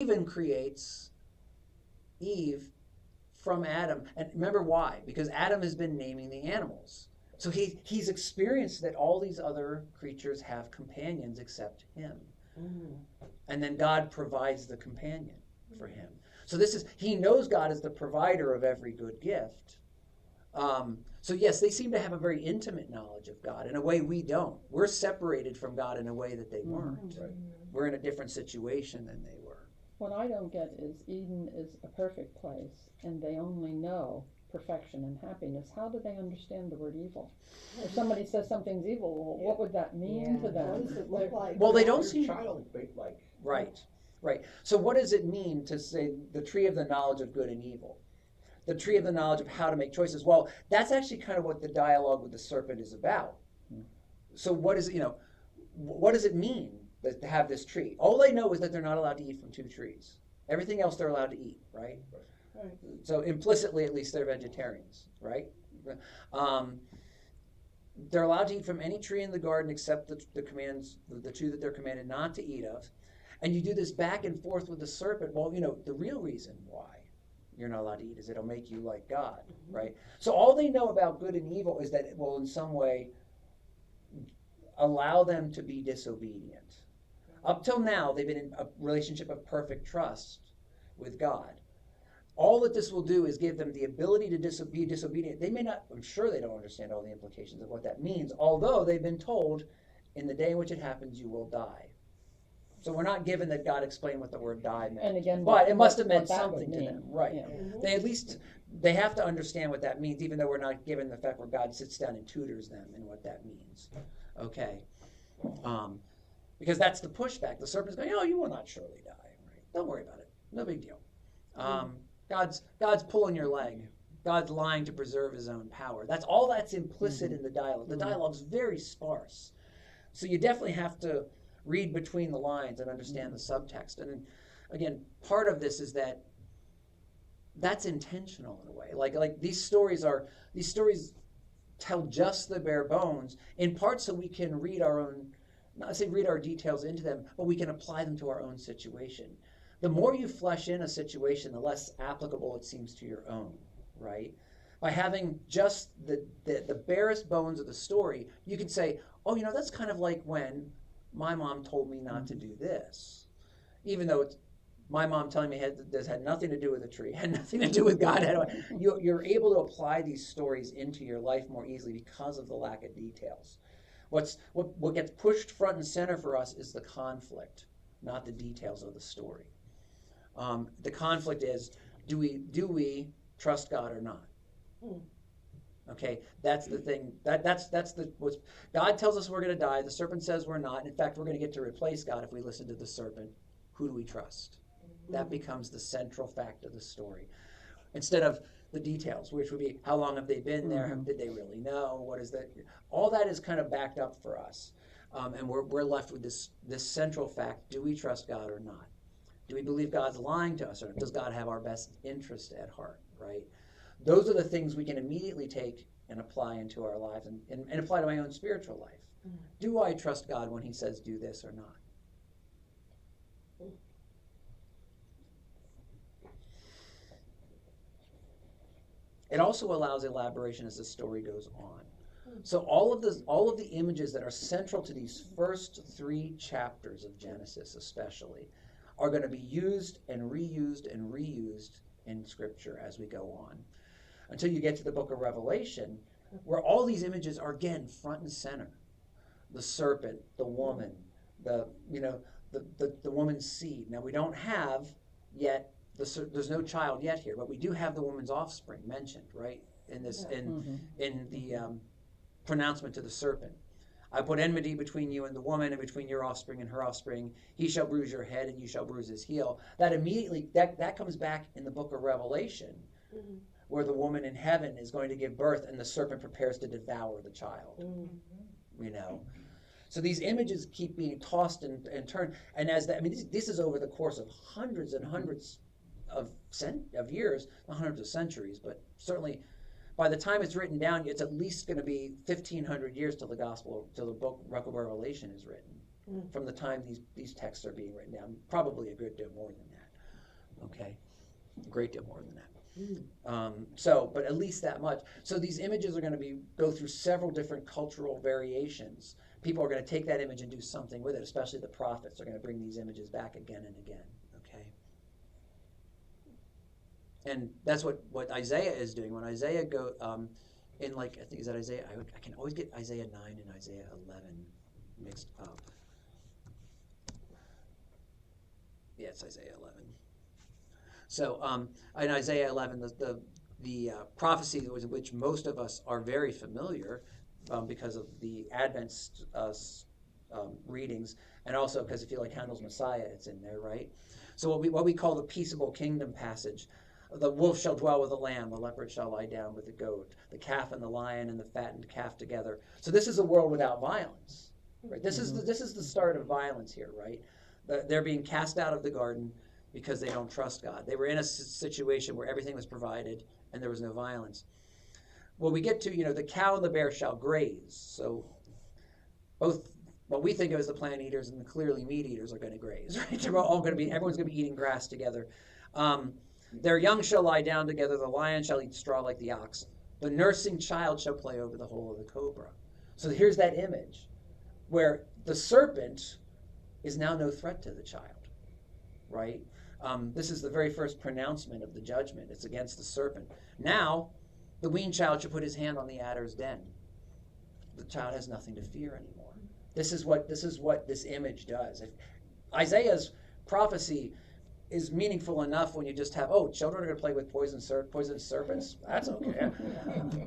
even creates Eve from Adam. And remember why? Because Adam has been naming the animals. So he's experienced that all these other creatures have companions except him. Mm. And then God provides the companion for him. So he knows God is the provider of every good gift. So yes, they seem to have a very intimate knowledge of God in a way we don't. We're separated from God in a way that they weren't. Right. We're in a different situation than they were. What I don't get is Eden is a perfect place, and they only know perfection and happiness. How do they understand the word evil? If somebody says something's evil, well, what would that mean to them? What does it look like? Well, they don't see like. Right, right. So what does it mean to say the tree of the knowledge of good and evil? The tree of the knowledge of how to make choices. Well, that's actually kind of what the dialogue with the serpent is about. So what does it mean to have this tree? All they know is that they're not allowed to eat from 2 trees. Everything else they're allowed to eat, right? Right. So implicitly, at least, they're vegetarians, right? They're allowed to eat from any tree in the garden except the commands, the 2 that they're commanded not to eat of. And you do this back and forth with the serpent. Well, the real reason why you're not allowed to eat is it'll make you like God, right? So all they know about good and evil is that it will in some way allow them to be disobedient. Up till now, they've been in a relationship of perfect trust with God. All that this will do is give them the ability to be disobedient. They may not, I'm sure they don't understand all the implications of what that means, although they've been told, in the day in which it happens, you will die. So we're not given that God explained what the word die meant. And again, but it must have meant something to mean. them. Right. Yeah. They have to understand what that means, even though we're not given the fact where God sits down and tutors them in what that means. Okay. Because that's the pushback. The serpent's going, you will not surely die. Right? Don't worry about it. No big deal. God's pulling your leg. God's lying to preserve his own power. That's implicit in the dialogue. The dialogue's very sparse. So you definitely have to read between the lines and understand the subtext. And again, part of this is that's intentional in a way. Like these stories tell just the bare bones, in part so we can read our own, not say read our details into them, but we can apply them to our own situation. The more you flesh in a situation, the less applicable it seems to your own, right? By having just the barest bones of the story, you can say, that's kind of like when my mom told me not to do this. Even though it's my mom telling me this had nothing to do with the tree, had nothing to do with God. You're able to apply these stories into your life more easily because of the lack of details. What gets pushed front and center for us is the conflict, not the details of the story. The conflict is, do we trust God or not? Okay, that's the thing. God tells us we're going to die. The serpent says we're not. In fact, we're going to get to replace God if we listen to the serpent. Who do we trust? That becomes the central fact of the story, instead of the details, which would be how long have they been there? Did they really know? What is that? All that is kind of backed up for us, and we're left with this central fact: do we trust God or not? Do we believe God's lying to us, or does God have our best interest at heart? Right? Those are the things we can immediately take and apply into our lives and apply to my own spiritual life. Do I trust God when he says do this or not? It also allows elaboration as the story goes on. So all of the images that are central to these first 3 chapters of Genesis especially are going to be used and reused in Scripture as we go on, until you get to the book of Revelation, where all these images are again front and center. The serpent, the woman, the woman's seed. Now we don't have yet there's no child yet here, but we do have the woman's offspring mentioned, right? In the pronouncement to the serpent. I put enmity between you and the woman, and between your offspring and her offspring. He shall bruise your head, and you shall bruise his heel. That immediately that comes back in the book of Revelation, where the woman in heaven is going to give birth, and the serpent prepares to devour the child. So these images keep being tossed and turned, and this is over the course of hundreds and hundreds of years, not hundreds of centuries, but certainly by the time it's written down, it's at least going to be 1,500 years till the book of Revelation is written, from the time these texts are being written down. Probably a good deal more than that. Okay, a great deal more than that. Mm. But at least that much. So these images are going to go through several different cultural variations. People are going to take that image and do something with it, especially the prophets are going to bring these images back again and again. Okay, and that's what Isaiah is doing. When Isaiah in I think is that Isaiah. I can always get Isaiah 9 and Isaiah 11 mixed up. Yeah, it's Isaiah 11. So in Isaiah 11, the prophecy with which most of us are very familiar because of the Advent readings, and also because if you like Handel's Messiah, it's in there, right? So what we call the peaceable kingdom passage. The wolf shall dwell with the lamb, the leopard shall lie down with the goat, the calf and the lion and the fattened calf together. So this is a world without violence, right? This is the start of violence here, right? They're being cast out of the garden because they don't trust God. They were in a situation where everything was provided and there was no violence. Well, we get to, the cow and the bear shall graze. So both what we think of as the plant eaters and the clearly meat eaters are going to graze, right? Everyone's going to be eating grass together. Their young shall lie down together. The lion shall eat straw like the ox. The nursing child shall play over the hole of the cobra. So here's that image where the serpent is now no threat to the child, right? This is the very first pronouncement of the judgment. It's against the serpent. Now, the weaned child shall put his hand on the adder's den. The child has nothing to fear anymore. This is what this image does. Isaiah's prophecy is meaningful enough when you just have, children are going to play with poisonous serpents. That's okay.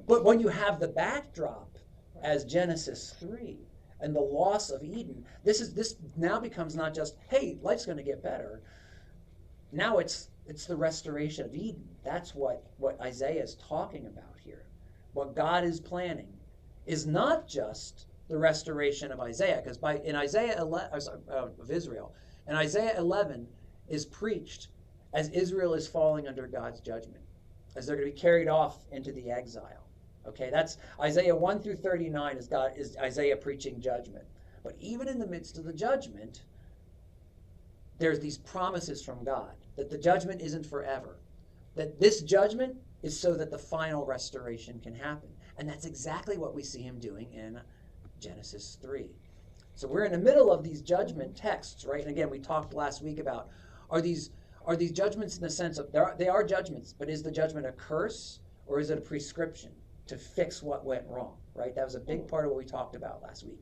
But when you have the backdrop as Genesis 3 and the loss of Eden, this now becomes not just, hey, life's going to get better. Now it's the restoration of Eden. That's what Isaiah is talking about here. What God is planning is not just the restoration of Isaiah, because in Isaiah 11, of Israel, in Isaiah 11 is preached as Israel is falling under God's judgment, as they're going to be carried off into the exile. Okay, that's Isaiah 1 through 39 is Isaiah preaching judgment. But even in the midst of the judgment, there's these promises from God that the judgment isn't forever, that this judgment is so that the final restoration can happen. And that's exactly what we see him doing in Genesis 3. So we're in the middle of these judgment texts, right? And again, we talked last week about are these judgments in the sense of they are judgments, but is the judgment a curse or is it a prescription to fix what went wrong, right? That was a big part of what we talked about last week.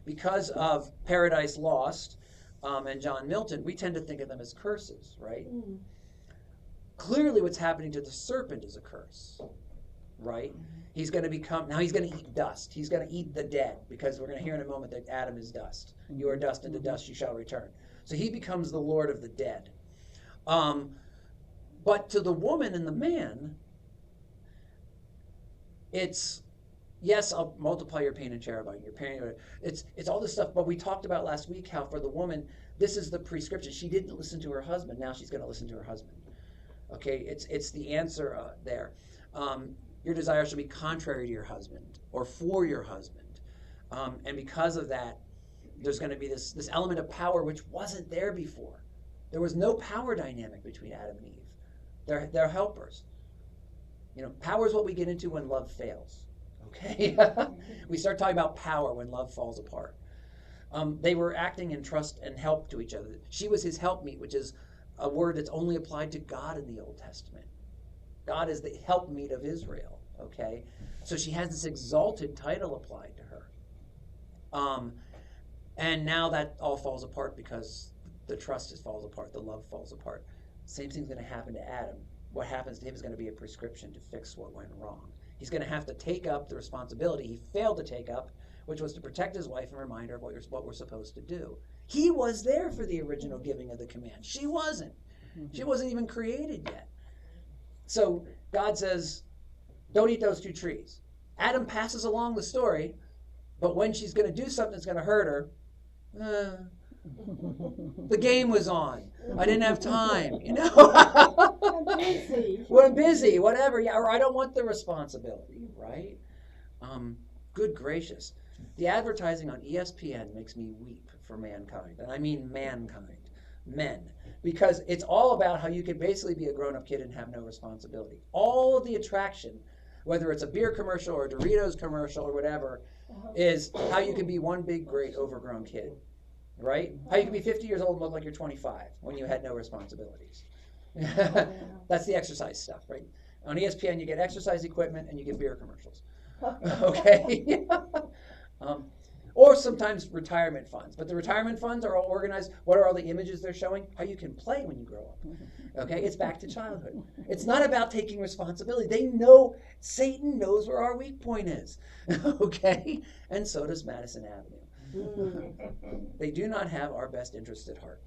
Because of Paradise Lost and John Milton, we tend to think of them as curses, right? Clearly what's happening to the serpent is a curse, right? He's going to eat dust. He's going to eat the dead, because we're going to hear in a moment that Adam is dust. You are dust, and to dust you shall return. So he becomes the Lord of the dead. But to the woman and the man, it's, yes, I'll multiply your pain and cherubim. Your pain, it's all this stuff. But we talked about last week how for the woman, this is the prescription. She didn't listen to her husband. Now she's going to listen to her husband. Okay, it's the answer there. Your desire shall be contrary to your husband or for your husband. And because of that, there's going to be this element of power which wasn't there before. There was no power dynamic between Adam and Eve. They're helpers. Power is what we get into when love fails. Okay? We start talking about power when love falls apart. They were acting in trust and help to each other. She was his helpmeet, which is a word that's only applied to God in the Old Testament. God is the helpmeet of Israel, okay? So she has this exalted title applied to her. And now that all falls apart because the trust falls apart, the love falls apart. Same thing's going to happen to Adam. What happens to him is going to be a prescription to fix what went wrong. He's going to have to take up the responsibility he failed to take up, which was to protect his wife and remind her of what we're supposed to do. He was there for the original giving of the command. She wasn't. She wasn't even created yet. So God says, don't eat those two trees. Adam passes along the story, but when she's going to do something that's going to hurt her, the game was on. I didn't have time, I'm busy. Well, I'm busy, whatever. Yeah, or I don't want the responsibility, right? Good gracious. The advertising on ESPN makes me weep for mankind. And I mean mankind. Men. because it's all about how you can basically be a grown-up kid and have no responsibility. All of the attraction, whether it's a beer commercial or a Doritos commercial or whatever, is how you can be one big, great, overgrown kid, right? How you can be 50 years old and look like you're 25 when you had no responsibilities. That's the exercise stuff, right? On ESPN, you get exercise equipment and you get beer commercials. Okay? Or sometimes retirement funds. But the retirement funds are all organized. What are all the images they're showing? How you can play when you grow up. Okay? It's back to childhood. It's not about taking responsibility. They know, Satan knows where our weak point is. Okay? And so does Madison Avenue. They do not have our best interest at heart.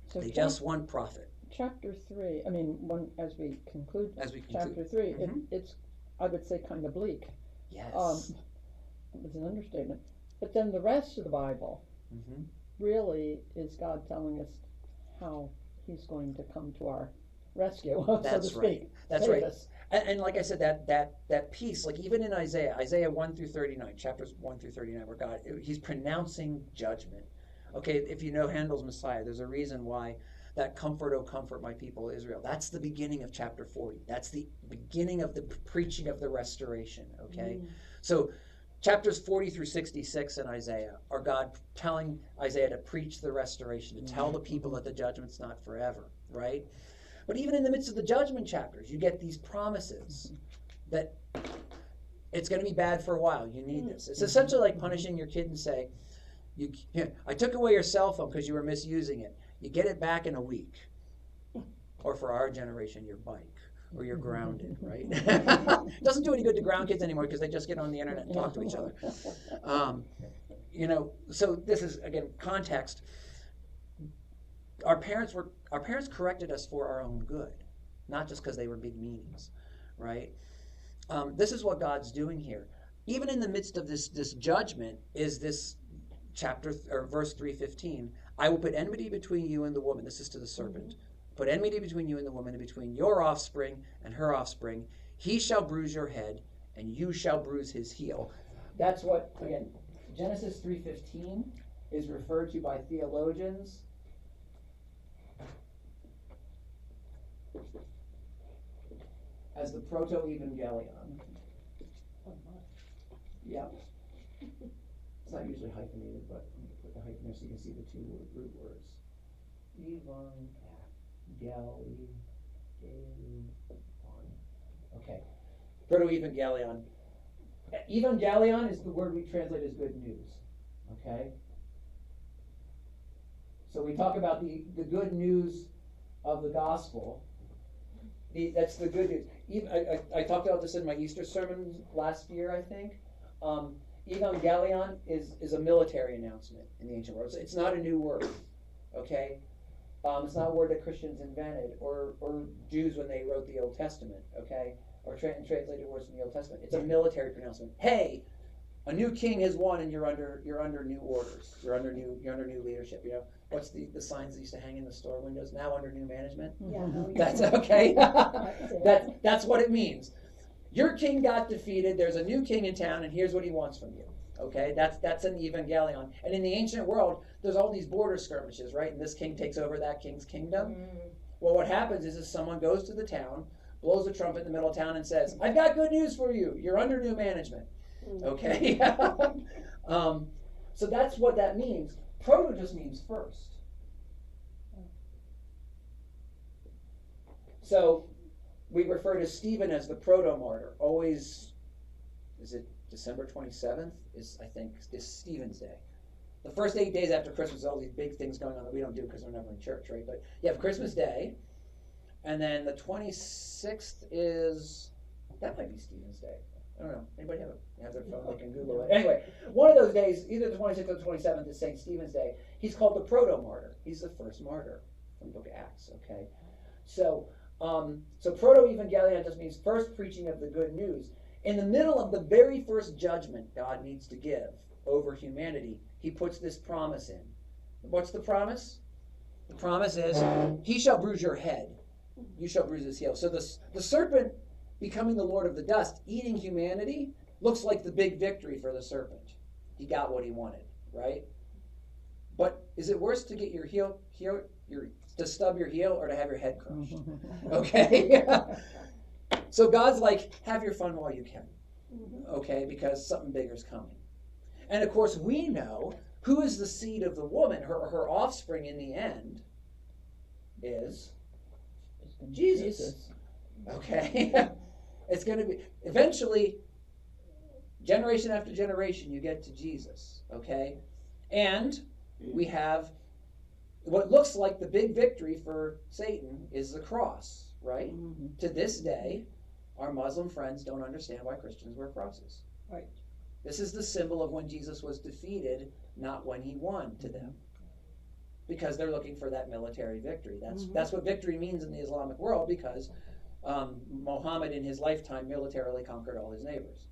So They just want profit. chapter 3, I mean, as we conclude chapter 3, Mhm. it's, I would say, kind of bleak. Yes. It's an understatement. But then the rest of the Bible Mhm. really is God telling us how He's going to come to our rescue, so to That's speak. right. That's Save right. us. And like I said, that piece, like even in Isaiah 1 through 39, chapters 1 through 39, where God, he's pronouncing judgment. Okay, if you know Handel's Messiah, there's a reason why that comfort, oh comfort my people Israel. That's the beginning of chapter 40. That's the beginning of the preaching of the restoration, okay? So chapters 40 through 66 in Isaiah are God telling Isaiah to preach the restoration, to tell the people that the judgment's not forever, right? But even in the midst of the judgment chapters, you get these promises that it's going to be bad for a while. You need this. It's essentially like punishing your kid and say, I took away your cell phone because you were misusing it. You get it back in a week. Or for our generation, your bike. Or you're grounded, right? It doesn't do any good to ground kids anymore because they just get on the internet and talk to each other. So this is, again, context. Our parents corrected us for our own good, not just because they were big meanies, right? This is what God's doing here. Even in the midst of this judgment is this verse 3:15. I will put enmity between you and the woman. This is to the serpent. Put enmity between you and the woman, and between your offspring and her offspring. He shall bruise your head, and you shall bruise his heel. That's what, again, Genesis 3:15 is referred to by theologians as the proto-evangelion. Yeah. It's not usually hyphenated, but I'm going to put the hyphen there so you can see the two root words. Evangelion. Okay. Proto-evangelion. Evangelion is the word we translate as good news. Okay? So we talk about the good news of the gospel. That's the good news. I talked about this in my Easter sermon last year, I think. Evangelion is a military announcement in the ancient world. It's not a new word, okay? It's not a word that Christians invented or Jews when they wrote the Old Testament, okay? Or translated words from the Old Testament. It's a military pronouncement. Hey, a new king has won, and you're under new orders. You're under new leadership. You know what's the signs that used to hang in the store windows? Now under new management. Yeah. That's okay. That's what it means. Your king got defeated. There's a new king in town, and here's what he wants from you. Okay, that's an evangelion. And in the ancient world, there's all these border skirmishes, right? And this king takes over that king's kingdom. Well, what happens is someone goes to the town, blows a trumpet in the middle of town, and says, "I've got good news for you. You're under new management." Okay. So that's what that means. Proto just means first. So we refer to Stephen as the proto-martyr. Always, is it December 27th? Is Stephen's Day. The first 8 days after Christmas, all these big things going on that we don't do because we're never in church, right? But you have Christmas Day, and then the 26th that might be Stephen's Day. I don't know. Anybody have their phone? They can Google it. Anyway, one of those days, either the 26th or the 27th, is St. Stephen's Day. He's called the proto-martyr. He's the first martyr from the book of Acts, okay? So proto-evangelion just means first preaching of the good news. In the middle of the very first judgment God needs to give over humanity, he puts this promise in. What's the promise? The promise is, he shall bruise your head. You shall bruise his heel. So the serpent becoming the Lord of the dust, eating humanity, looks like the big victory for the serpent. He got what he wanted, right? But is it worse to get your to stub your heel or to have your head crushed. Okay? So God's like, have your fun while you can. Okay? Because something bigger is coming. And of course, we know who is the seed of the woman. Her offspring in the end is Jesus. Okay? It's going to be, eventually, generation after generation, you get to Jesus. Okay? And we have what looks like the big victory for Satan is the cross, right? To this day, our Muslim friends don't understand why Christians wear crosses. Right. This is the symbol of when Jesus was defeated, not when he won to them. Because they're looking for that military victory. That's what victory means in the Islamic world, because Muhammad in his lifetime militarily conquered all his neighbors.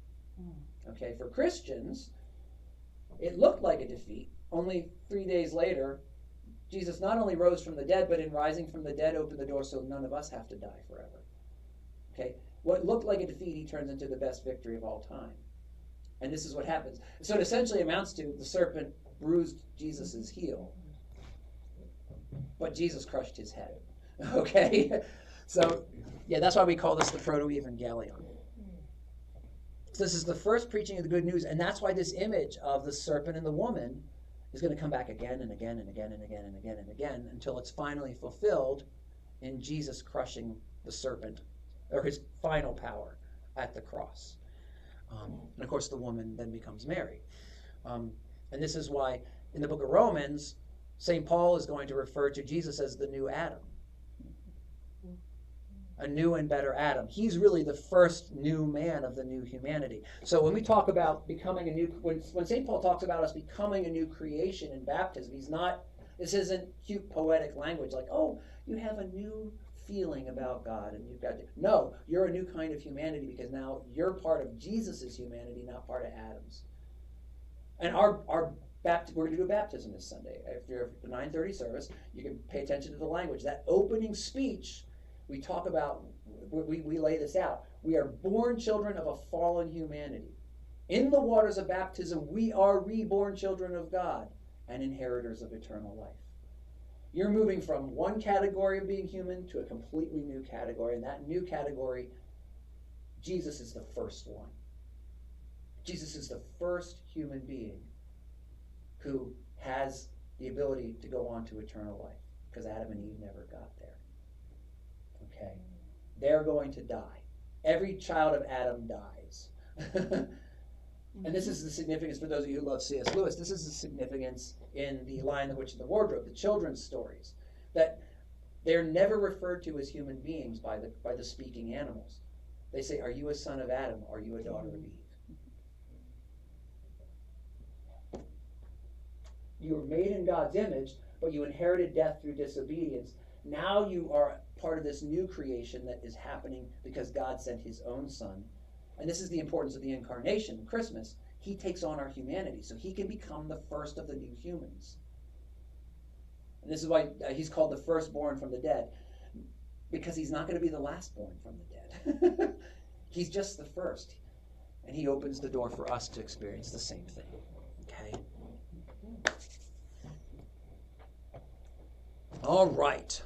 Okay, for Christians, it looked like a defeat. Only 3 days later, Jesus not only rose from the dead, but in rising from the dead opened the door so none of us have to die forever. Okay, what looked like a defeat, he turns into the best victory of all time. And this is what happens. So it essentially amounts to the serpent bruised Jesus' heel, but Jesus crushed his head. Okay? So, yeah, that's why we call this the Proto-Evangelion. So this is the first preaching of the good news, and that's why this image of the serpent and the woman is going to come back again and again and again and again and again and again until it's finally fulfilled in Jesus crushing the serpent, or his final power at the cross. And of course, the woman then becomes Mary. And this is why in the book of Romans, St. Paul is going to refer to Jesus as the new Adam. A new and better Adam. He's really the first new man of the new humanity. So when we talk about becoming a new, when St. Paul talks about us becoming a new creation in baptism, this isn't cute poetic language like, oh, you have a new feeling about God and you've got to, no, you're a new kind of humanity because now you're part of Jesus' humanity, not part of Adam's. And we're going to do a baptism this Sunday. If you're at the 9:30 service, you can pay attention to the language. That opening speech, we talk about, we lay this out. We are born children of a fallen humanity. In the waters of baptism, we are reborn children of God and inheritors of eternal life. You're moving from one category of being human to a completely new category. And that new category, Jesus is the first one. Jesus is the first human being who has the ability to go on to eternal life, because Adam and Eve never got there. Okay? They're going to die. Every child of Adam dies. And this is the significance, for those of you who love C.S. Lewis, this is the significance in The Lion, the Witch, and the Wardrobe, the children's stories, that they're never referred to as human beings by the speaking animals. They say, are you a son of Adam? Are you a daughter of Eve? You were made in God's image, but you inherited death through disobedience. Now you are part of this new creation that is happening because God sent his own son. And this is the importance of the incarnation, Christmas. He takes on our humanity, so he can become the first of the new humans. And this is why he's called the firstborn from the dead, because he's not going to be the lastborn from the dead. He's just the first. And he opens the door for us to experience the same thing. Okay? All right.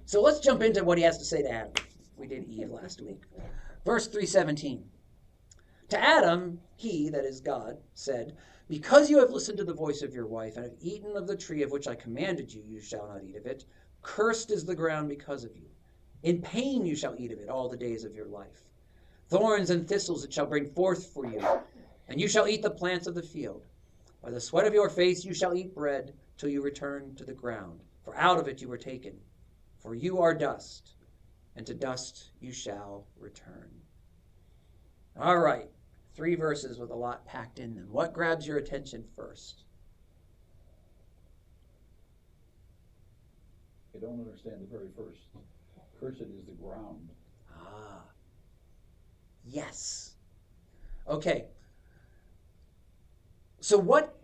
So let's jump into what he has to say to Adam. We did Eve last week. Verse 3:17. To Adam, he, that is God, said, because you have listened to the voice of your wife and have eaten of the tree of which I commanded you, you shall not eat of it. Cursed is the ground because of you. In pain you shall eat of it all the days of your life. Thorns and thistles it shall bring forth for you, and you shall eat the plants of the field. By the sweat of your face you shall eat bread till you return to the ground. For out of it you were taken. For you are dust, and to dust you shall return. All right, 3 verses with a lot packed in them. What grabs your attention first? I don't understand the very first. Cursed is the ground. Ah, yes. Okay. So what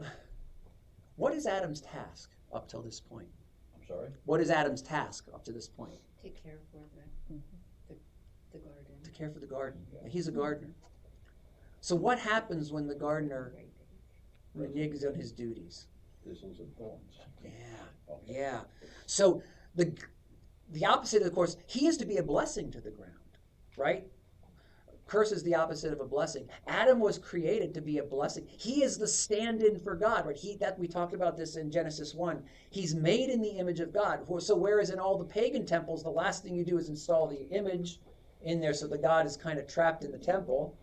is Adam's task up till this point? I'm sorry? What is Adam's task up to this point? Take care for the garden. To care for the garden. He's a gardener. So what happens when the gardener reneges on his duties? Thistles and thorns. Yeah. Okay. Yeah. So the opposite, of course, he is to be a blessing to the ground, right? Curse is the opposite of a blessing. Adam was created to be a blessing. He is the stand-in for God, right? That we talked about this in Genesis 1. He's made in the image of God. So whereas in all the pagan temples, the last thing you do is install the image in there so the God is kind of trapped in the temple,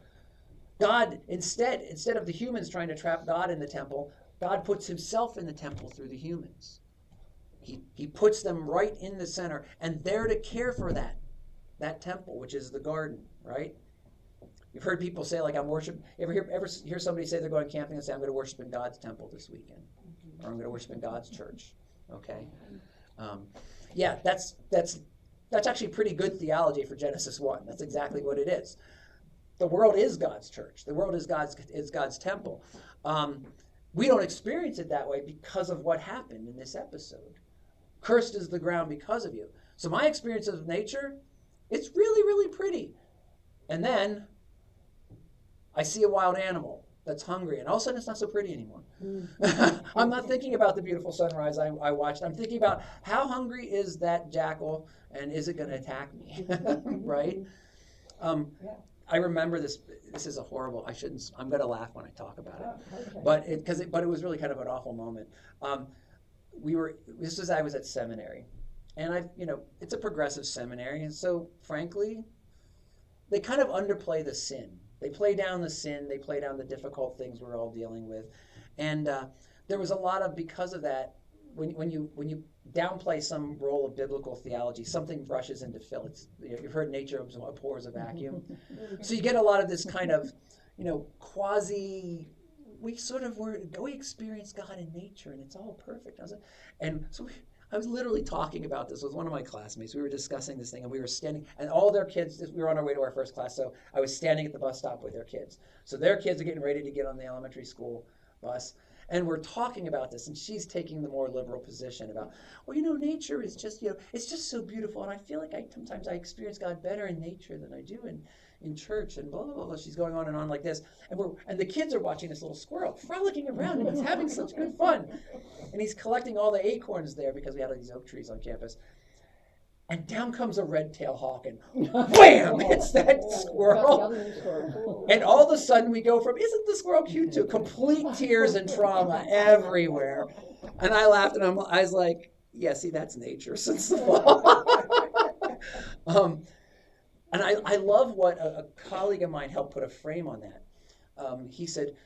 God, instead of the humans trying to trap God in the temple, God puts himself in the temple through the humans. He puts them right in the center, and they're to care for that temple, which is the garden, right? You've heard people say, like, I'm worshiping. Ever hear somebody say they're going camping and say, I'm going to worship in God's temple this weekend, or I'm going to worship in God's church? Okay, yeah, that's actually pretty good theology for Genesis 1. That's exactly what it is. The world is God's church. The world is God's temple. We don't experience it that way because of what happened in this episode. Cursed is the ground because of you. So my experience of nature, it's really, really pretty. And then I see a wild animal that's hungry, and all of a sudden it's not so pretty anymore. I'm not thinking about the beautiful sunrise I watched. I'm thinking about how hungry is that jackal, and is it going to attack me, right? I remember this. This is a horrible. I'm going to laugh when I talk about it, but it was really kind of an awful moment. This was I was at seminary, and it's a progressive seminary, and so frankly, they kind of underplay the sin. They play down the sin. They play down the difficult things we're all dealing with, and there was a lot of, because of that, when you downplay some role of biblical theology, something rushes into fill. You've heard nature abhors a vacuum, so you get a lot of this kind of quasi. We experience God in nature, and it's all perfect. I was literally talking about this with one of my classmates. We were discussing this thing, and we were standing, and all their kids, we were on our way to our first class, so I was standing at the bus stop with their kids. So their kids are getting ready to get on the elementary school bus, and we're talking about this, and she's taking the more liberal position about, nature is just, it's just so beautiful, and I feel like sometimes I experience God better in nature than I do in church, and blah, blah, blah, blah. She's going on and on like this. And the kids are watching this little squirrel frolicking around, and he's having such good fun. And he's collecting all the acorns there because we had these oak trees on campus. And down comes a red-tailed hawk, and wham! It's that squirrel. And all of a sudden we go from, isn't the squirrel cute, to complete tears and trauma everywhere. And I laughed, and I was like, yeah, see, that's nature since the fall. And I love what a colleague of mine helped put a frame on that. He said,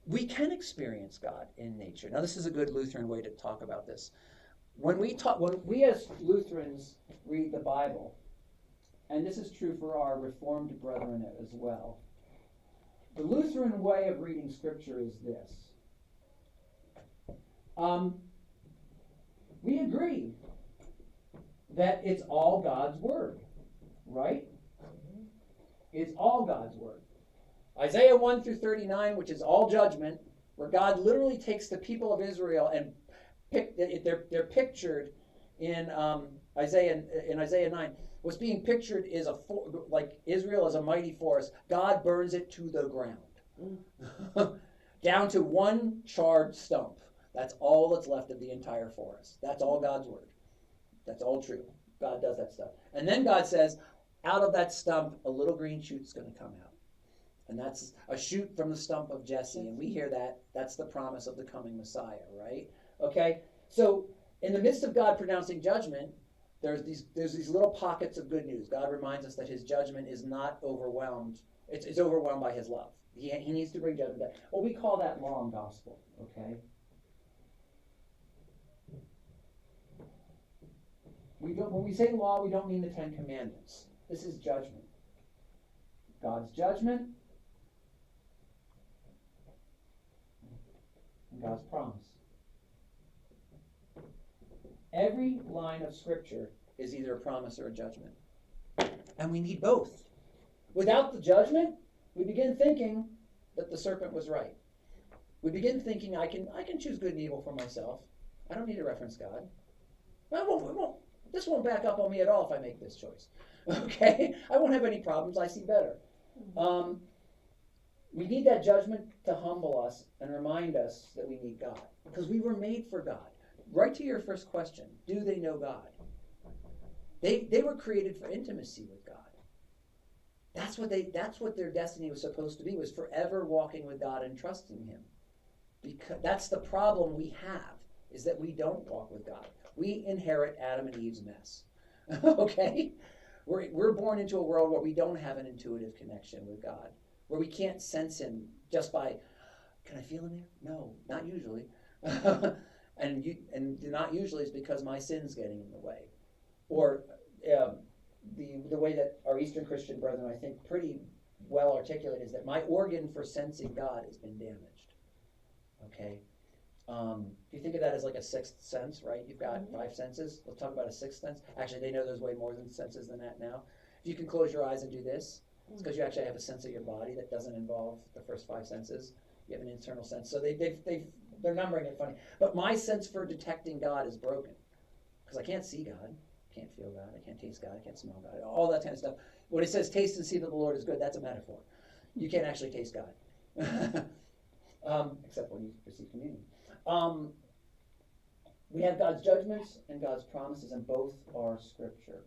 we can experience God in nature. Now, this is a good Lutheran way to talk about this. When we as Lutherans read the Bible, and this is true for our Reformed brethren as well, the Lutheran way of reading Scripture is this. We agree that it's all God's Word, right? It's all God's Word. Isaiah 1 through 39, which is all judgment, where God literally takes the people of Israel and they're pictured in Isaiah 9. What's being pictured is like Israel as a mighty forest. God burns it to the ground, down to one charred stump. That's all that's left of the entire forest. That's all God's Word. That's all true. God does that stuff. And then God says, out of that stump, a little green shoot's going to come out. And that's a shoot from the stump of Jesse. And we hear that. That's the promise of the coming Messiah, right? Okay? So in the midst of God pronouncing judgment, there's these little pockets of good news. God reminds us that his judgment is not overwhelmed. It's overwhelmed by his love. He needs to bring judgment back. Well, we call that law and gospel, okay? When we say law, we don't mean the Ten Commandments. This is judgment. God's judgment and God's promise. Every line of Scripture is either a promise or a judgment. And we need both. Without the judgment, we begin thinking that the serpent was right. We begin thinking, I can choose good and evil for myself. I don't need to reference God. This won't back up on me at all if I make this choice. Okay? I won't have any problems. I see better. We need that judgment to humble us and remind us that we need God. Because we were made for God. right to your first question, do they know God? They were created for intimacy with God. That's what their destiny was supposed to be, was forever walking with God and trusting him. Because that's the problem we have, is that we don't walk with God. We inherit Adam and Eve's mess. Okay? We're born into a world where we don't have an intuitive connection with God, where we can't sense him just by, can I feel him here? No, not usually. and not usually is because my sin's getting in the way. Or the way that our Eastern Christian brethren, I think, pretty well articulate is that my organ for sensing God has been damaged. Okay? If you think of that as like a sixth sense, right? You've got five senses. Let's talk about a sixth sense. Actually, they know there's way more than senses than that now. If you can close your eyes and do this, it's because you actually have a sense of your body that doesn't involve the first five senses. You have an internal sense. So they're numbering it funny. But my sense for detecting God is broken because I can't see God. Can't feel God, I can't taste God, I can't smell God, all that kind of stuff. When it says taste and see that the Lord is good, that's a metaphor. You can't actually taste God. Except when you receive communion. We have God's judgments and God's promises, and both are scripture.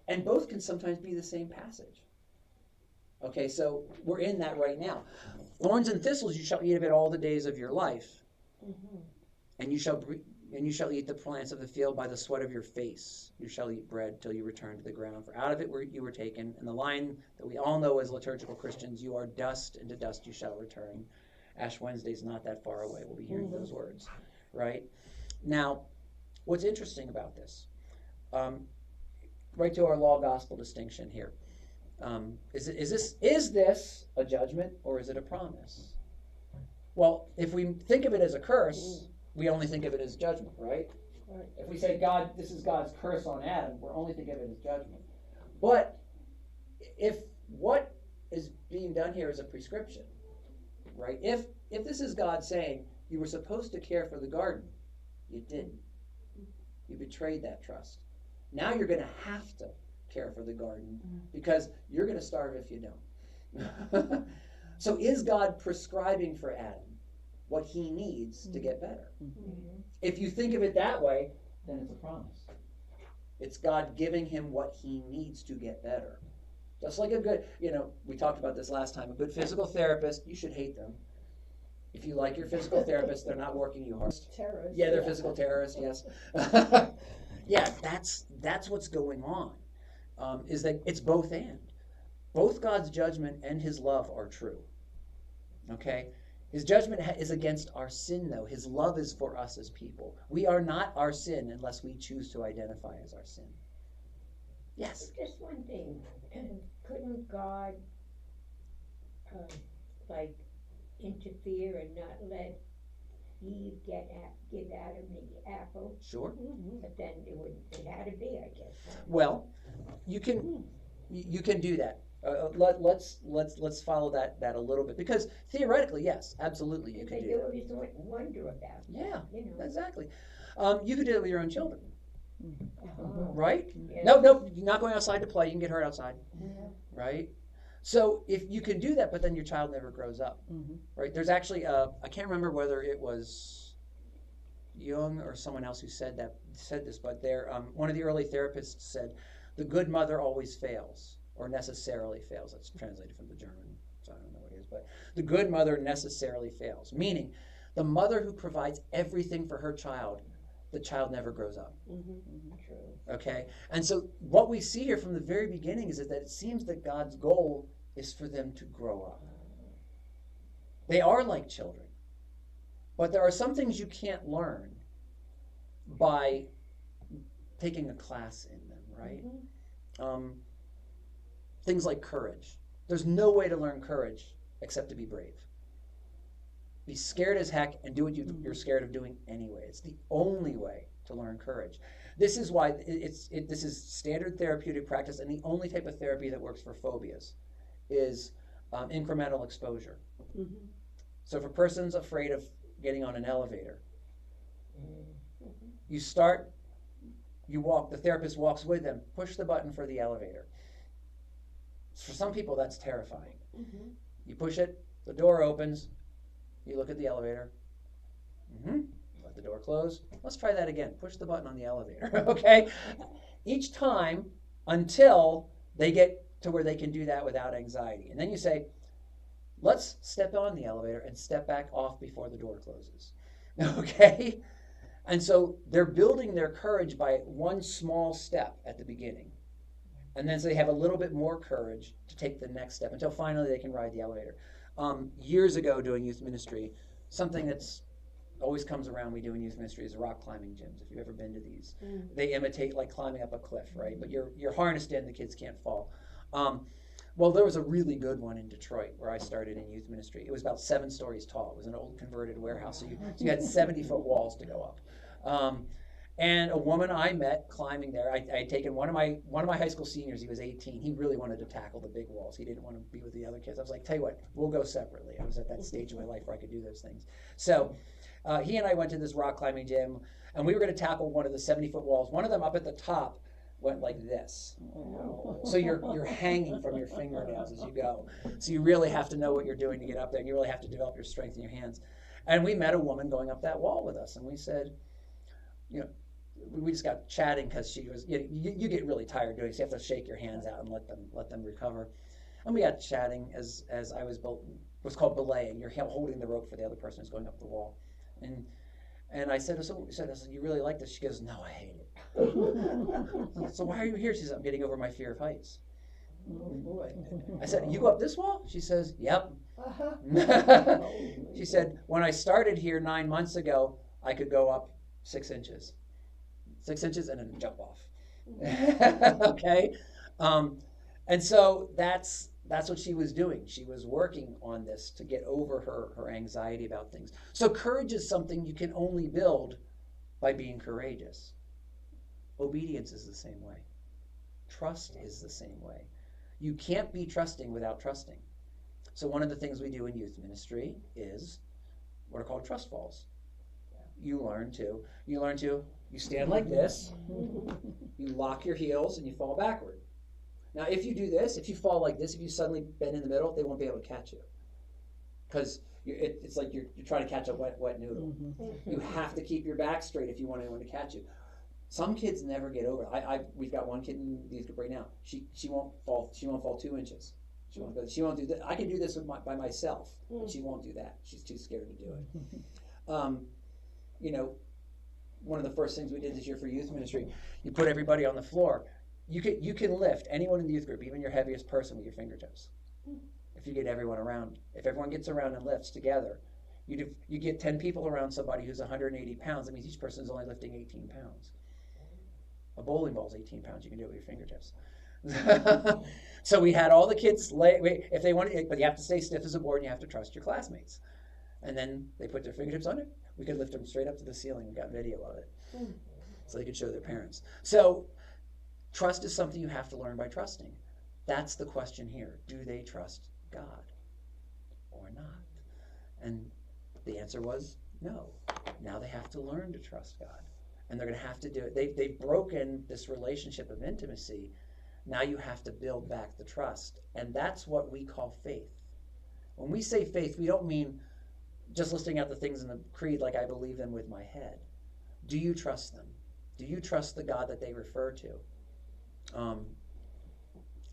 And both can sometimes be the same passage. Okay, so we're in that right now. Thorns and thistles you shall eat of it all the days of your life. And you shall eat the plants of the field by the sweat of your face. You shall eat bread till you return to the ground. For out of it you were taken. And the line that we all know as liturgical Christians, you are dust, and to dust you shall return. Ash Wednesday's not that far away. We'll be hearing those words, right? Now, what's interesting about this, right to our law-gospel distinction here. Is this a judgment or is it a promise? Well, if we think of it as a curse, we only think of it as judgment, right? If we say, God, this is God's curse on Adam, we're only thinking of it as judgment. But if what is being done here is a prescription, right? If this is God saying, you were supposed to care for the garden, you didn't. You betrayed that trust. Now you're going to have to care for the garden because you're going to starve if you don't. So is God prescribing for Adam what he needs to get better? If you think of it that way, then it's a promise. It's God giving him what he needs to get better. Just like a good, we talked about this last time, a good physical therapist, you should hate them. If you like your physical therapist, they're not working you hard. Terrorists. Yeah, they're physical terrorists, yes. Yeah, that's what's going on, is that it's both and. Both God's judgment and his love are true. Okay? His judgment is against our sin, though. His love is for us as people. We are not our sin unless we choose to identify as our sin. Yes? Just one thing. Couldn't God, interfere and not let Eve give Adam the apple? Sure. But then it had to be, I guess. Well, you can do that. Let's follow that a little bit, because theoretically, yes, absolutely, you can They do that. always wonder about that. Yeah, You know. exactly. You could do it with your own children, Oh, right? yeah. Nope, you're not going outside to play. You can get hurt outside, Yeah. right? So if you can do that, but then your child never grows up, right? There's actually I can't remember whether it was Jung or someone else who said this, but one of the early therapists said, the good mother always fails, or necessarily fails. That's translated from the German, so I don't know what it is, but the good mother necessarily fails, meaning the mother who provides everything for her child, the child never grows up. True. Okay? And so what we see here from the very beginning is that it seems that God's goal is for them to grow up. They are like children, but there are some things you can't learn by taking a class in them, right? Things like courage. There's no way to learn courage except to be brave. Be scared as heck and do what you're scared of doing anyway. It's the only way to learn courage. This is why this is standard therapeutic practice, and the only type of therapy that works for phobias is incremental exposure. So if a person's afraid of getting on an elevator, you walk, the therapist walks with them, push the button for the elevator. For some people, that's terrifying. You push it, the door opens, you look at the elevator, let the door close. Let's try that again. Push the button on the elevator, okay? Each time until they get to where they can do that without anxiety. And then you say, let's step on the elevator and step back off before the door closes, okay? And so they're building their courage by one small step at the beginning. And then so they have a little bit more courage to take the next step until finally they can ride the elevator. Years ago doing youth ministry, something that's always comes around we do in youth ministry is rock climbing gyms, if you've ever been to these. They imitate like climbing up a cliff, right? But you're harnessed in, the kids can't fall. Well, there was a really good one in Detroit where I started in youth ministry. It was about 7 stories tall. It was an old converted warehouse, so you had 70-foot walls to go up. And a woman I met climbing there, I had taken one of my high school seniors. He was 18. He really wanted to tackle the big walls. He didn't want to be with the other kids. I was like, tell you what, we'll go separately. I was at that stage of my life where I could do those things. So he and I went to this rock climbing gym, and we were going to tackle one of the 70-foot walls. One of them up at the top went like this. So you're hanging from your fingernails as you go. So you really have to know what you're doing to get up there, and you really have to develop your strength in your hands. And we met a woman going up that wall with us, and we said, you know, we just got chatting because she was, you get really tired doing it, so you have to shake your hands out and let them recover. And we got chatting as I was called belaying. You're holding the rope for the other person who's going up the wall. And I said, so you really like this? She goes, no, I hate it. So why are you here? She says, I'm getting over my fear of heights. Oh, boy. I said, you go up this wall? She says, yep. She said, when I started here 9 months ago, I could go up 6 inches. 6 inches and then jump off. Okay? And so that's what she was doing. She was working on this to get over her anxiety about things. So courage is something you can only build by being courageous. Obedience is the same way. Trust is the same way. You can't be trusting without trusting. So one of the things we do in youth ministry is what are called trust falls. You stand like this, you lock your heels, and you fall backward. Now, if you do this, if you fall like this, if you suddenly bend in the middle, they won't be able to catch you. Because it's like you're trying to catch a wet noodle. You have to keep your back straight if you want anyone to catch you. Some kids never get over it. We've got one kid in the youth group right now. She won't fall 2 inches. She won't do that. I can do this by myself, but she won't do that. She's too scared to do it. One of the first things we did this year for youth ministry, you put everybody on the floor. You can lift anyone in the youth group, even your heaviest person, with your fingertips. If you get everyone around, if everyone gets around and lifts together, you get 10 people around somebody who's 180 pounds. That means each person is only lifting 18 pounds. A bowling ball is 18 pounds. You can do it with your fingertips. So we had all the kids if they wanted, but you have to stay stiff as a board and you have to trust your classmates. And then they put their fingertips on it. We could lift them straight up to the ceiling. We got video of it. So they could show their parents. So trust is something you have to learn by trusting. That's the question here. Do they trust God or not? And the answer was no. Now they have to learn to trust God. And they're going to have to do it. They've broken this relationship of intimacy. Now you have to build back the trust. And that's what we call faith. When we say faith, we don't mean just listing out the things in the creed like I believe them with my head. Do you trust them? Do you trust the God that they refer to?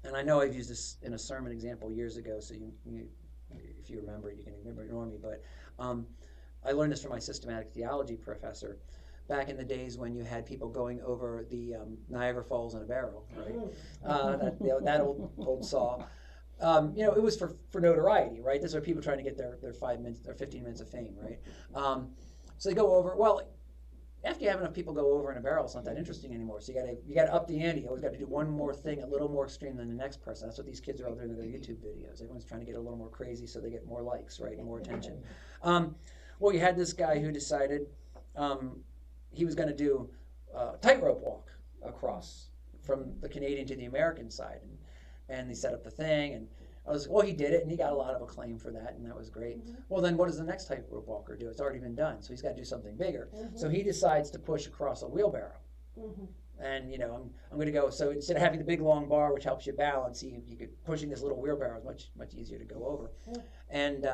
And I know I've used this in a sermon example years ago, so if you remember, you can ignore me, but I learned this from my systematic theology professor back in the days when you had people going over the Niagara Falls in a barrel, right? That old saw. It was for notoriety, right? These are people trying to get their 5 minutes or 15 minutes of fame, right? So they go over. Well, after you have enough people go over in a barrel, it's not that interesting anymore. So you got to up the ante. You always got to do one more thing, a little more extreme than the next person. That's what these kids are all doing with their YouTube videos. Everyone's trying to get a little more crazy so they get more likes, right, and more attention. Well, you had this guy who decided he was going to do a tightrope walk across from the Canadian to the American side, and he set up the thing, and he did it, and he got a lot of acclaim for that, and that was great. Well, then what does the next tightrope walker do? It's already been done, so he's got to do something bigger. So he decides to push across a wheelbarrow. And, I'm going to go, so instead of having the big long bar, which helps you balance, pushing this little wheelbarrow is much, much easier to go over. And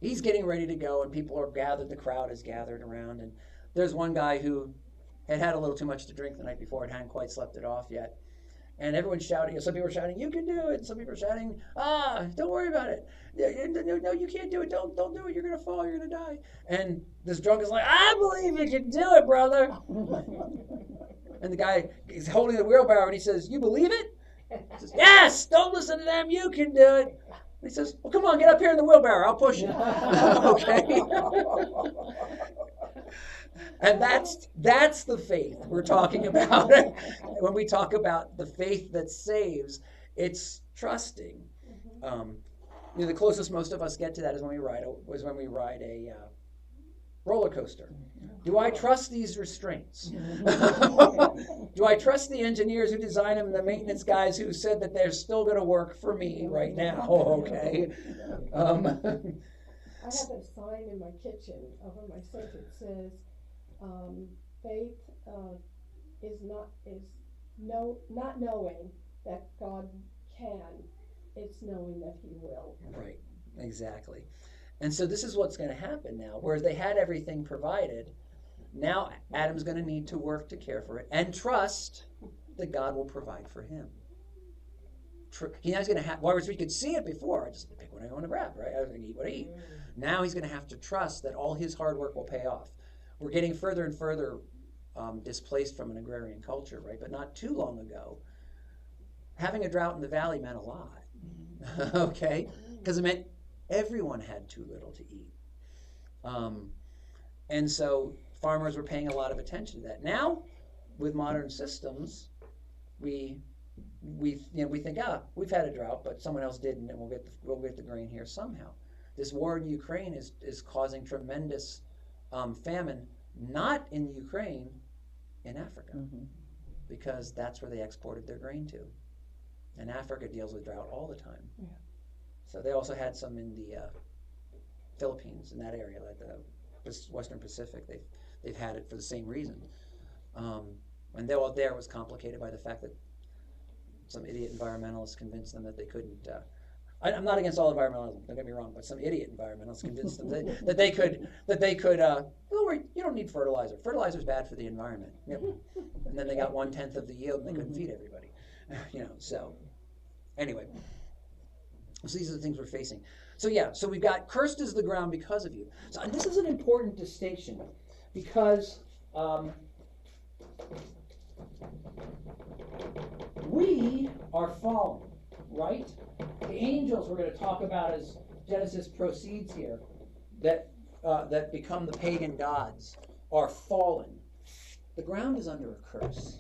he's getting ready to go, and people are gathered. The crowd is gathered around, and there's one guy who had had a little too much to drink the night before and hadn't quite slept it off yet. And everyone's shouting. Some people are shouting, "You can do it." Some people are shouting, don't worry about it. No, you can't do it. Don't do it. You're gonna fall. You're gonna die." And this drunk is like, "I believe you can do it, brother." And the guy is holding the wheelbarrow, and he says, "You believe it?" He says, "Yes. Don't listen to them. You can do it." And he says, "Well, come on, get up here in the wheelbarrow. I'll push you." Okay. And that's the faith we're talking about. When we talk about the faith that saves, it's trusting. The closest most of us get to that is when we ride a roller coaster. Do I trust these restraints? Do I trust the engineers who designed them and the maintenance guys who said that they're still going to work for me right now? Okay. I have a sign in my kitchen over my sink that says, faith is not knowing that God can, it's knowing that he will. Right, exactly. And so this is what's going to happen now. Whereas they had everything provided, now Adam's going to need to work to care for it and trust that God will provide for him. He's going to have, whereas we could see it before, I just pick what I want to grab, right? I was going to eat what I eat. Now he's going to have to trust that all his hard work will pay off. We're getting further and further displaced from an agrarian culture, right? But not too long ago, having a drought in the valley meant a lot, okay? Because it meant everyone had too little to eat. And so farmers were paying a lot of attention to that. Now, with modern systems, we think, we've had a drought, but someone else didn't, and we'll get the grain here somehow. This war in Ukraine is causing tremendous famine, not in Ukraine, in Africa, because that's where they exported their grain to. And Africa deals with drought all the time. Yeah. So they also had some in the Philippines, in that area, like the Western Pacific. They've had it for the same reason. And there was complicated by the fact that some idiot environmentalists convinced them that they couldn't. I'm not against all environmentalism. Don't get me wrong, but some idiot environmentalists convinced them that they could. Don't worry, you don't need fertilizer. Fertilizer's bad for the environment. Yep. And then they got 1/10 of the yield, and they couldn't feed everybody. So anyway, so these are the things we're facing. So so we've got cursed is the ground because of you. So, and this is an important distinction because we are fallen, right? The angels we're going to talk about as Genesis proceeds here, that become the pagan gods, are fallen. The ground is under a curse.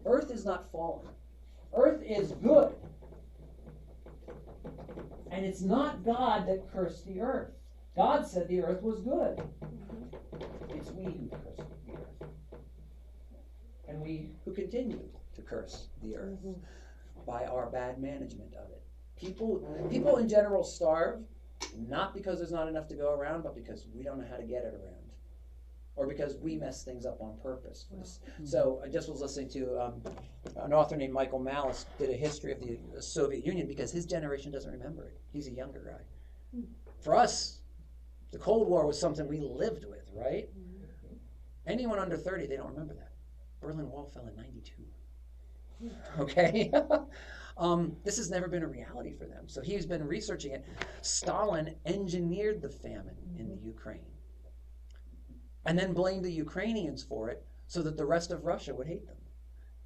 Earth is not fallen. Earth is good. And it's not God that cursed the earth. God said the earth was good. It's we who cursed the earth. And we who continue to curse the earth by our bad management of it. People in general starve, not because there's not enough to go around, but because we don't know how to get it around. Or because we mess things up on purpose. So I just was listening to an author named Michael Malice did a history of the Soviet Union because his generation doesn't remember it. He's a younger guy. For us, the Cold War was something we lived with, right? Anyone under 30, they don't remember that. Berlin Wall fell in 92. Okay? This has never been a reality for them. So he's been researching it. Stalin engineered the famine in the Ukraine. And then blamed the Ukrainians for it so that the rest of Russia would hate them.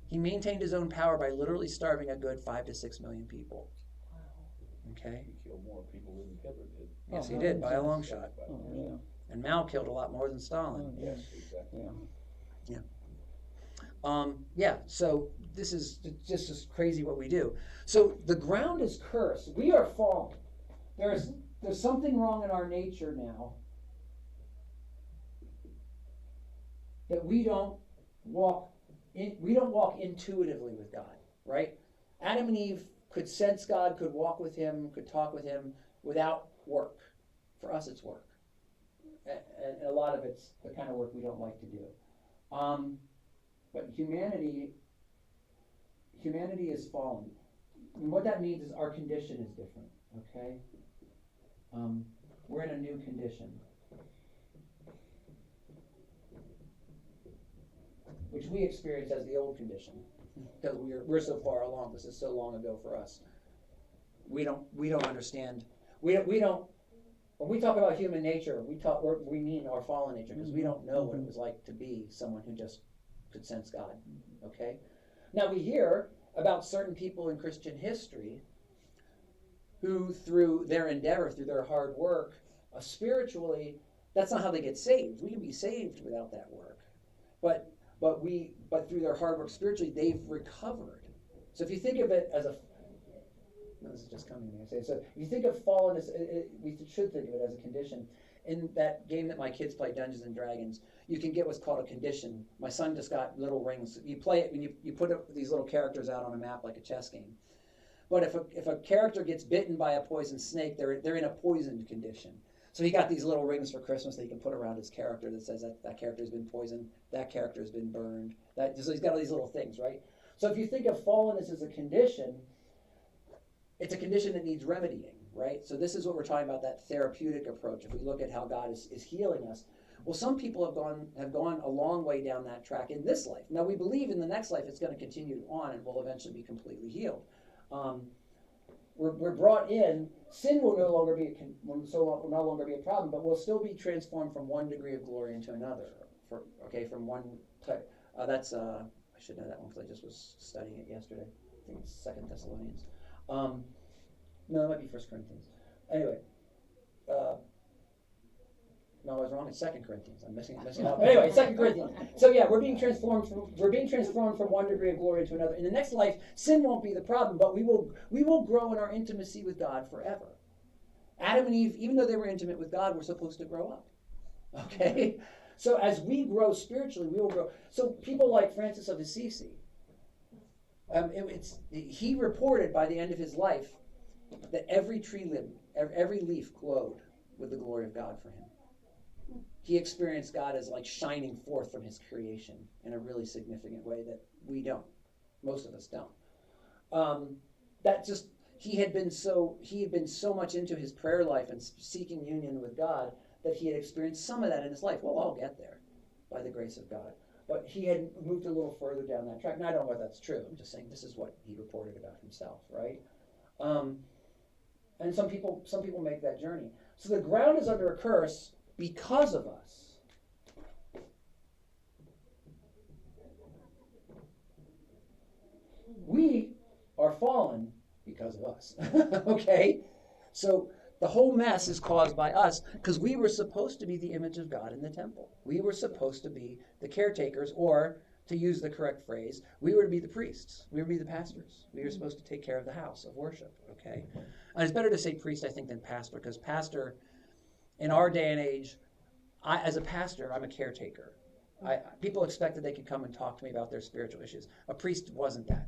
He maintained his own power by literally starving a good 5 to 6 million people. Okay? He killed more people than Hitler did. Yes, he did, by a long shot. Oh, And Mao killed a lot more than Stalin. Yes, exactly. So this is just as crazy what we do. So the ground is cursed. We are fallen. There's something wrong in our nature now that we don't walk intuitively with God, right? Adam and Eve could sense God, could walk with him, could talk with him without work. For us, it's work. And a lot of it's the kind of work we don't like to do. But humanity is fallen. And what that means is our condition is different, okay? we're in a new condition, which we experience as the old condition, because we're so far along. This is so long ago for us. We don't understand. We don't. When we talk about human nature, we mean our fallen nature, because we don't know what it was like to be someone who just could sense God. Okay. Now we hear about certain people in Christian history who, through their endeavor, through their hard work, spiritually, that's not how they get saved. We can be saved without that work, but through their hard work spiritually, they've recovered. So if you think of it as this is just coming to me. I say so. If you think of fallenness, we should think of it as a condition. In that game that my kids play, Dungeons and Dragons, you can get what's called a condition. My son just got little rings. You play it when you put these little characters out on a map like a chess game. But if a character gets bitten by a poison snake, they're in a poisoned condition. So he got these little rings for Christmas that he can put around his character that says that character has been poisoned, that character has been burned. So he's got all these little things, right? So if you think of fallenness as a condition, it's a condition that needs remedying, right? So this is what we're talking about, that therapeutic approach. If we look at how God is healing us, well, some people have gone a long way down that track in this life. Now we believe in the next life it's going to continue on and will eventually be completely healed. We're brought in. Sin will no longer be a problem, but we'll still be transformed from one degree of glory into another. From one type. I should know that one because I just was studying it yesterday. I think it's 2 Thessalonians. No, that might be 1 Corinthians. Anyway, no, I was wrong. It's 2 Corinthians. I'm messing up. Anyway, 2 Corinthians. So yeah, we're being transformed from one degree of glory to another. In the next life, sin won't be the problem, but we will grow in our intimacy with God forever. Adam and Eve, even though they were intimate with God, were supposed to grow up. Okay? So as we grow spiritually, we will grow. So people like Francis of Assisi, he reported by the end of his life that every leaf glowed with the glory of God for him. He experienced God as like shining forth from his creation in a really significant way that we don't. Most of us don't. He had been so much into his prayer life and seeking union with God that he had experienced some of that in his life. We'll all get there by the grace of God. But he had moved a little further down that track. Now, I don't know whether that's true. I'm just saying this is what he reported about himself, right? And some people make that journey. So the ground is under a curse because of us. We are fallen because of us. Okay? So the whole mess is caused by us because we were supposed to be the image of God in the temple. We were supposed to be the caretakers, or to use the correct phrase, we were to be the priests. We were to be the pastors. We were supposed to take care of the house of worship. Okay? And it's better to say priest, I think, than pastor, because pastor, in our day and age, as a pastor, I'm a caretaker. People expected they could come and talk to me about their spiritual issues. A priest wasn't that.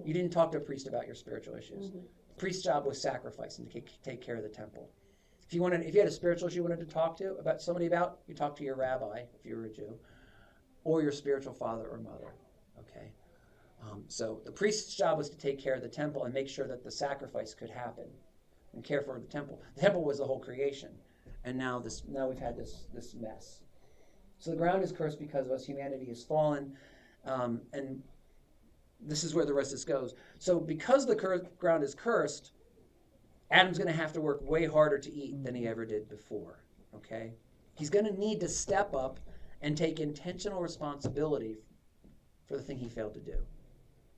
You didn't talk to a priest about your spiritual issues. Mm-hmm. The priest's job was sacrifice and to take care of the temple. If you had a spiritual issue you wanted to talk to about somebody about, you talk to your rabbi if you were a Jew, or your spiritual father or mother. Okay, so the priest's job was to take care of the temple and make sure that the sacrifice could happen, and care for the temple. The temple was the whole creation, and now we've had this mess. So the ground is cursed because of us. Humanity has fallen, and this is where the rest of this goes. So because the ground is cursed, Adam's going to have to work way harder to eat than he ever did before. Okay? He's going to need to step up and take intentional responsibility for the thing he failed to do.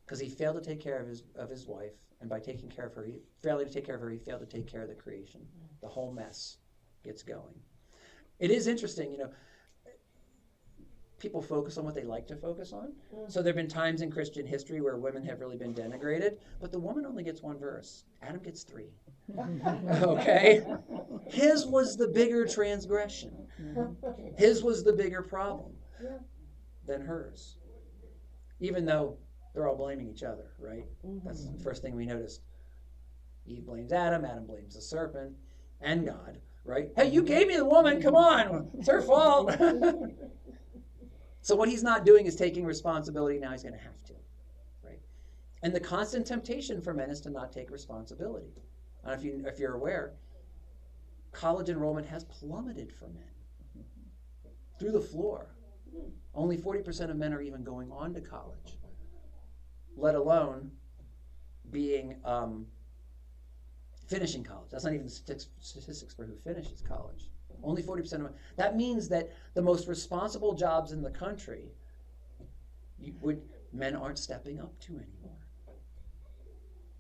Because he failed to take care of his wife, and by taking care of her, he failed to take care of her, he failed to take care of the creation. The whole mess gets going. It is interesting, people focus on what they like to focus on. So there have been times in Christian history where women have really been denigrated, but the woman only gets one verse. Adam gets 3. Okay? His was the bigger transgression. His was the bigger problem than hers. Even though they're all blaming each other, right? That's the first thing we noticed. Eve blames Adam blames the serpent and God, right? Hey, you gave me the woman, come on, it's her fault. So what he's not doing is taking responsibility. Now he's going to have to, right? And the constant temptation for men is to not take responsibility. And if you're aware, college enrollment has plummeted for men through the floor. Only 40% of men are even going on to college, let alone being finishing college. That's not even the statistics for who finishes college. Only 40% of men. That means that the most responsible jobs in the country, men aren't stepping up to anymore.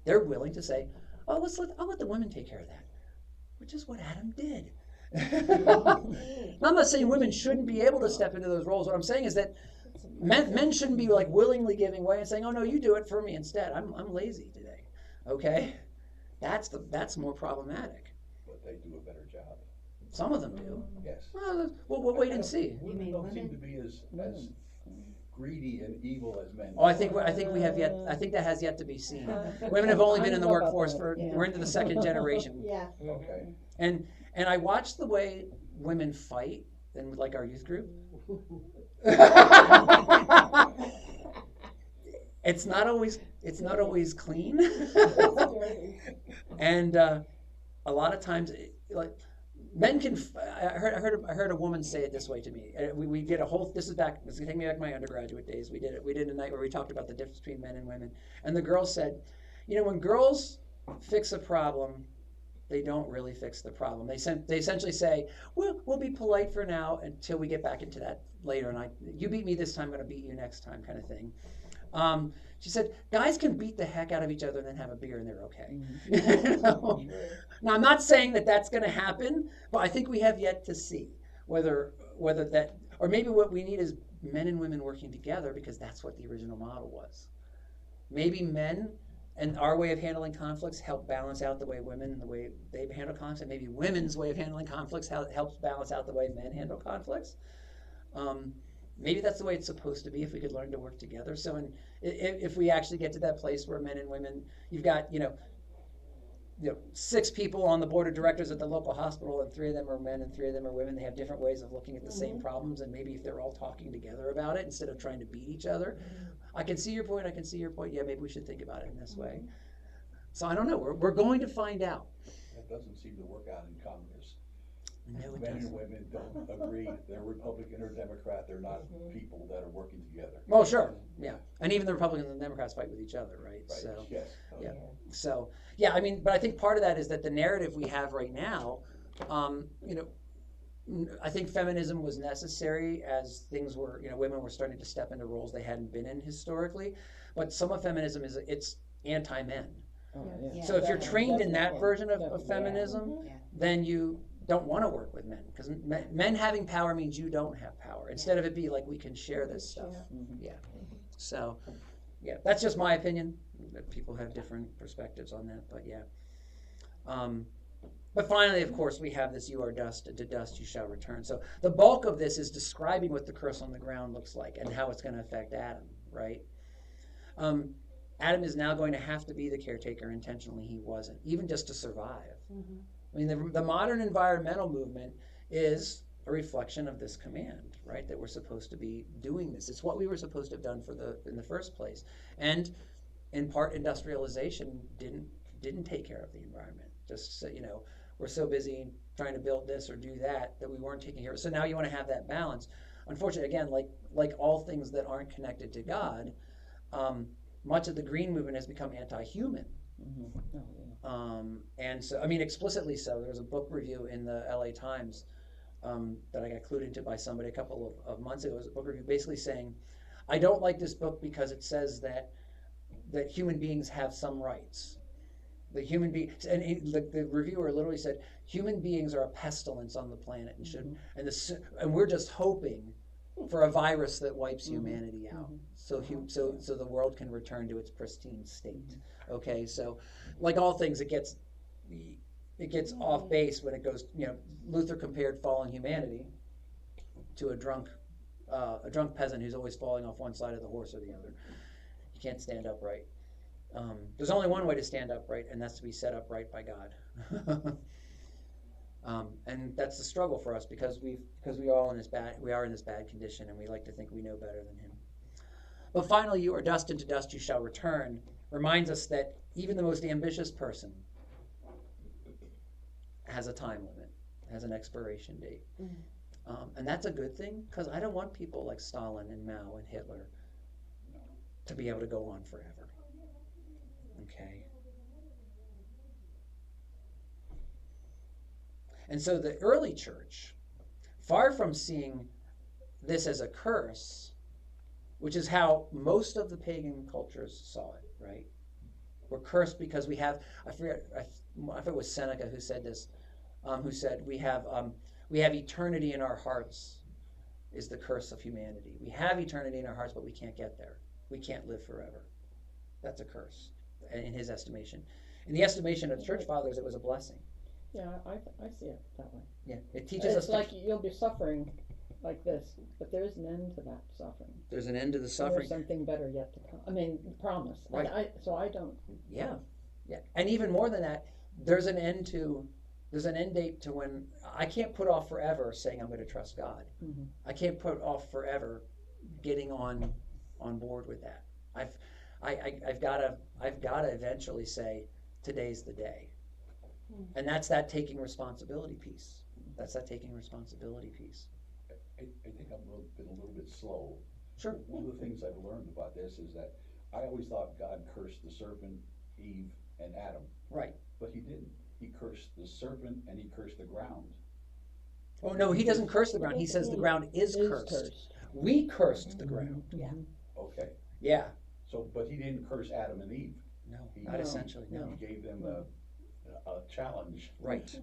They're willing to say, "Oh, I'll let the women take care of that," which is what Adam did. I'm not saying women shouldn't be able to step into those roles. What I'm saying is that men shouldn't be like willingly giving way and saying, "Oh no, you do it for me instead. I'm lazy today." Okay, that's more problematic. But they do a better job. Some of them do. Yes. Well, we'll wait and see. Women don't seem to be as greedy and evil as men. Oh, I think we have yet. I think that has yet to be seen. Women have only been in the workforce for. We're into the second generation. Yeah. Okay. And I watch the way women fight in like our youth group. It's not always clean. And a lot of times, like men can. I heard a woman say it this way to me. We did a whole. This is taking me back to my undergraduate days. We did a night where we talked about the difference between men and women. And the girl said, when girls fix a problem, they don't really fix the problem. They essentially say, we'll be polite for now until we get back into that later. And you beat me this time, I'm going to beat you next time, kind of thing. She said, guys can beat the heck out of each other and then have a beer and they're okay. Now, I'm not saying that that's going to happen, but I think we have yet to see whether that, or maybe what we need is men and women working together, because that's what the original model was. Maybe men and our way of handling conflicts help balance out the way women, the way they handle conflicts. Maybe women's way of handling conflicts helps balance out the way men handle conflicts. Maybe that's the way it's supposed to be if we could learn to work together. So if we actually get to that place where men and women, you've got, 6 people on the board of directors at the local hospital, and 3 of them are men and 3 of them are women. They have different ways of looking at the same problems, and maybe if they're all talking together about it instead of trying to beat each other. I can see your point. Yeah, maybe we should think about it in this way. So I don't know. We're going to find out. That doesn't seem to work out in Congress. No, it Men doesn't. and women don't agree. They're Republican or Democrat. They're not people that are working together. Oh, sure. Yeah. And even the Republicans and the Democrats fight with each other, right? Right. So, Yes. yeah. So, yeah, but I think part of that is that the narrative we have right now, I think feminism was necessary as things were, women were starting to step into roles they hadn't been in historically. But some of feminism it's anti-men. Oh, yeah. So if you're trained in that Definitely. version of Definitely. feminism, Yeah. then you don't want to work with men, because men having power means you don't have power. Instead of it be like we can share this stuff. Yeah. So, yeah, that's just my opinion. People have different perspectives on that, but yeah. But finally, of course, we have this: "You are dust, and to dust you shall return." So the bulk of this is describing what the curse on the ground looks like and how it's going to affect Adam, right? Adam is now going to have to be the caretaker. Intentionally, he wasn't, even just to survive. I mean, the modern environmental movement is a reflection of this command, right? That we're supposed to be doing this. It's what we were supposed to have done in the first place. And in part, industrialization didn't take care of the environment. Just so, we're so busy trying to build this or do that we weren't taking care of it. So now you want to have that balance. Unfortunately, again, like all things that aren't connected to God, much of the green movement has become anti-human. And so, explicitly so. There was a book review in the LA Times that I got clued into by somebody a couple of months ago. It was a book review basically saying, I don't like this book because it says that human beings have some rights. The reviewer literally said, human beings are a pestilence on the planet and we're just hoping for a virus that wipes humanity out, so the world can return to its pristine state. Okay, so like all things, it gets off base when it goes. Luther compared fallen humanity to a drunk peasant who's always falling off one side of the horse or the other. He can't stand upright. There's only one way to stand upright, and that's to be set upright by God. And that's the struggle for us because we are in this bad condition, and we like to think we know better than him. But finally, "You are dust, and to dust you shall return," reminds us that even the most ambitious person has a time limit. has an expiration date. Mm. And that's a good thing, because I don't want people like Stalin and Mao and Hitler to be able to go on forever. Okay. And so the early church, far from seeing this as a curse, which is how most of the pagan cultures saw it, right? We're cursed because we have, I forget if it was Seneca who said this, who said we have eternity in our hearts is the curse of humanity. We have eternity in our hearts, but we can't get there. We can't live forever. That's a curse in his estimation. In the estimation of the church fathers, it was a blessing. Yeah, I see it that way. Yeah, it teaches us It's like you'll be suffering like this, but there is an end to that suffering. there's an end to the There's suffering. something better yet to come. I mean, promise. Right. So I don't. Yeah, yeah, and even more than that, there's an end date to when I can't put off forever saying I'm going to trust God. Mhm. I can't put off forever getting on board with that. I've got to eventually say today's the day, and that's that taking responsibility piece. That's that taking responsibility piece. I think I'm been a little bit slow. Sure. One of the things I've learned about this is that I always thought God cursed the serpent, Eve, and Adam, Right. but he didn't. He cursed the serpent and he cursed the ground. Oh no, he doesn't curse the ground. He says the ground is cursed. We cursed the ground. Yeah. Okay, Yeah. so, but he didn't curse Adam and Eve. No, He- not essentially. No. He gave them a challenge. Right.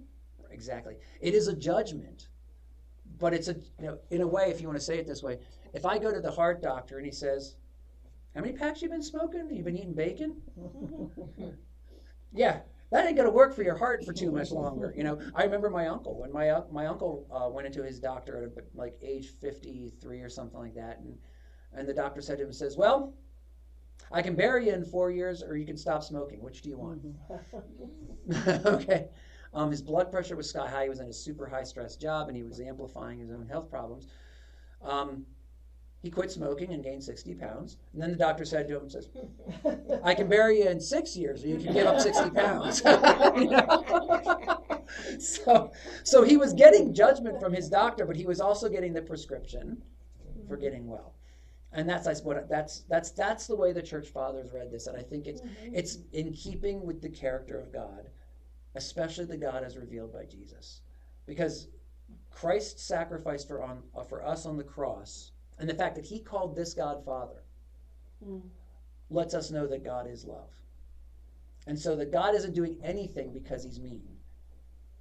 Exactly. It is a judgment, but it's in a way, if you want to say it this way, if I go to the heart doctor and he says, "How many packs you been smoking? You been eating bacon?" Yeah, that ain't gonna work for your heart for too much longer. I remember my uncle when my uncle went into his doctor at like age 53 or something like that, and the doctor said to him, says, "Well, I can bury you in 4 years, or you can stop smoking. Which do you want?" Okay. His blood pressure was sky high. He was in a super high stress job, and he was amplifying his own health problems. He quit smoking and gained 60 pounds. And then the doctor said to him, says, "I can bury you in 6 years, or you can give up 60 pounds. So he was getting judgment from his doctor, but he was also getting the prescription for getting well. And that's the way the church fathers read this, and I think it's in keeping with the character of God, especially the God as revealed by Jesus, because Christ's sacrifice for us on the cross, and the fact that he called this God Father, lets us know that God is love, and so that God isn't doing anything because he's mean.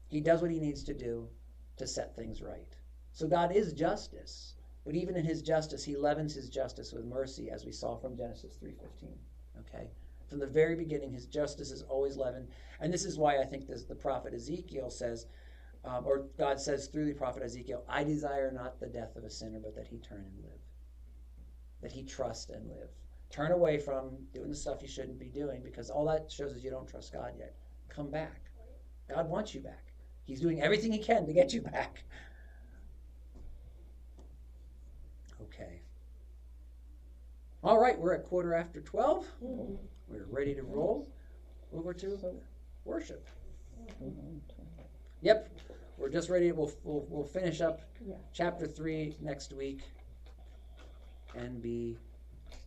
He does what he needs to do to set things right. So God is justice. But even in his justice, he leavens his justice with mercy, as we saw from Genesis 3:15. Okay? From the very beginning, his justice is always leavened. And this is why I think the prophet Ezekiel says, or God says through the prophet Ezekiel, "I desire not the death of a sinner, but that he turn and live." That he trust and live. Turn away from doing the stuff you shouldn't be doing, because all that shows is you don't trust God yet. Come back. God wants you back. He's doing everything he can to get you back. Okay. All right, we're at 12:15. We're ready to roll over to worship. Yep, we're just ready. We'll finish up chapter 3 next week and be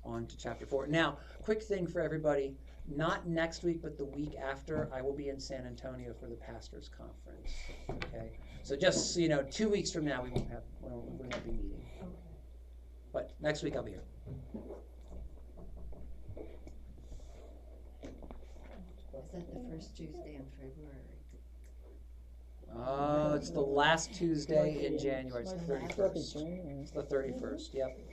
on to chapter 4. Now, quick thing for everybody. Not next week, but the week after, I will be in San Antonio for the pastors' conference. Okay, so just so you know, 2 weeks from now we won't be meeting. But next week I'll be here. Is that the first Tuesday in February? Oh, it's the last Tuesday in January. It's the It's like 31st. It's the 31st. Yep.